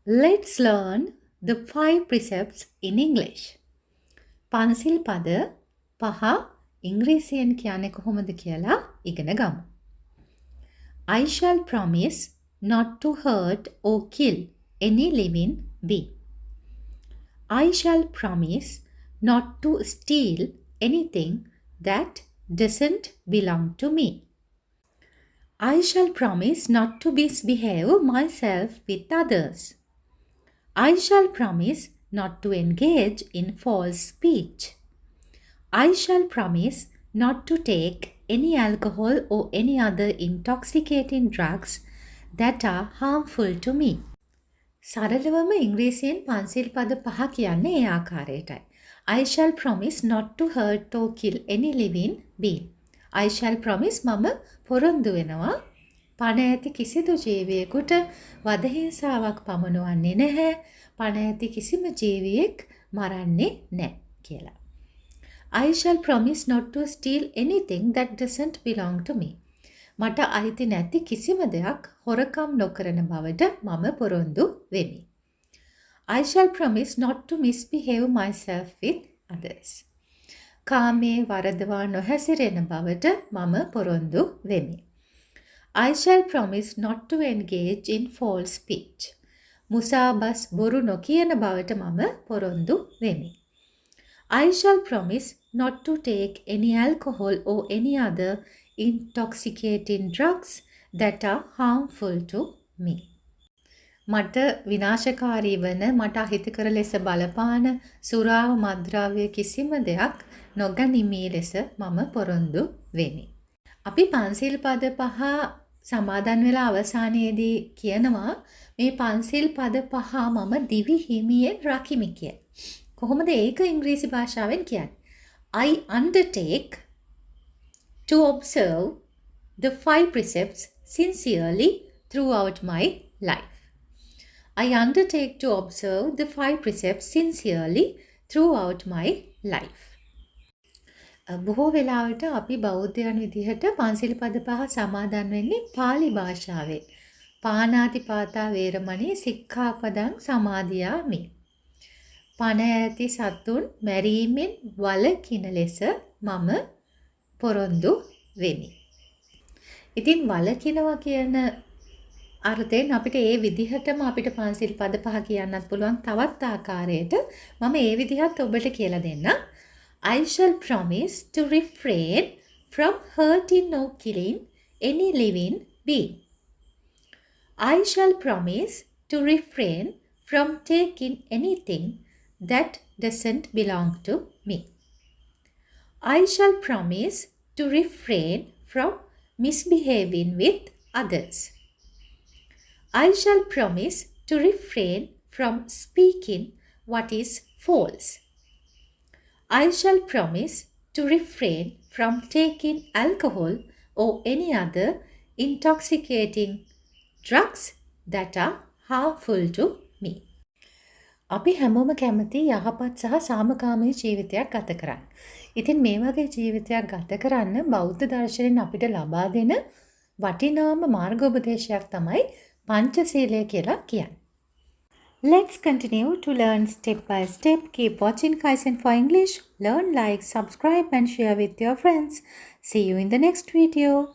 Let's learn the 5 precepts in English. පන්සිල් පද පහ ඉංග්‍රීසියෙන් කියන්නේ කොහොමද කියලා ඉගෙන ගමු. I shall promise not to hurt or kill any living being. I shall promise not to steal anything that doesn't belong to me. I shall promise not to misbehave myself with others. I shall promise not to engage in false speech. I shall promise not to take any alcohol or any other intoxicating drugs that are harmful to me. සරලවම ඉංග්‍රීසියෙන් පන්සිල් පද පහ කියන්නේ ඒ ආකාරයටයි. I shall promise not to hurt or kill any living being. I shall promise මම පොරොන්දු වෙනවා පණ ඇති කිසිදු ජීවියෙකුට වදහිංසාවක් පමුණුවන්නේ නැහැ. පණ ඇති කිසිම ජීවියෙක් මරන්නේ නැහැ කියලා. I shall promise not to steal anything that doesn't belong to me. මට අයිති නැති කිසිම දෙයක් හොරකම් නොකරන බවට මම පොරොන්දු වෙමි. I shall promise not to misbehave myself with others. කාමයේ වරදවා නොහැසිරෙන බවට මම පොරොන්දු වෙමි. I shall promise not to engage in false speech. මුසාබස් බොරු නොකියන බවට මම පොරොන්දු වෙමි. I shall promise not to take any alcohol or any other intoxicating drugs that are harmful to me. මට විනාශකාරී වන මට අහිතකර ලෙස බලපාන සුරාව මද්ද්‍රව්‍ය කිසිම දෙයක් නොගනිමි ලෙස මම පොරොන්දු වෙමි. අපි පන්සිල් පද පහ සමාදන් වෙලා අවසානයේදී කියනවා මේ පන්සිල් පද පහ මම දිවි හිමියෙන් රකිමි කියලා. කොහොමද ඒක ඉංග්‍රීසි භාෂාවෙන් කියන්නේ? I undertake to observe the 5 precepts sincerely throughout my life. I undertake to observe the 5 precepts sincerely throughout my life. බොහෝ වෙලාවට අපි බෞද්ධයන් විදිහට පන්සිල් පද පහ සමාදන් වෙන්නේ පාලි භාෂාවෙන්. පාණාතිපාතා වේරමණී සික්ඛාපදං සමාදියාමි. පණ ඇති සතුන් මැරීමෙන් වළකින ලෙස මම පොරොන්දු වෙමි. ඉතින් වළකිනවා කියන අර්ථයෙන් අපිට ඒ විදිහටම අපිට පන්සිල් පද පහ කියන්නත් පුළුවන් තවත් ආකාරයකට. මම ඒ විදිහත් ඔබට කියලා දෙන්නම්. I shall promise to refrain from hurting or killing any living being. I shall promise to refrain from taking anything that doesn't belong to me. I shall promise to refrain from misbehaving with others. I shall promise to refrain from speaking what is false. I shall promise to refrain from taking alcohol or any other intoxicating drugs that are harmful to me. අපි හැමෝම කැමති යහපත් සහ සාමකාමී ජීවිතයක් ගත කරන්න. ඉතින් මේ වගේ ජීවිතයක් ගත කරන්න බෞද්ධ දර්ශනයෙන් අපිට ලබා දෙන වටිනාම මාර්ගෝපදේශයක් තමයි පංචශීලය කියලා කියන්නේ. Let's continue to learn step by step. Keep watching Kaizen for English. Learn, like, subscribe and share with your friends. See you in the next video.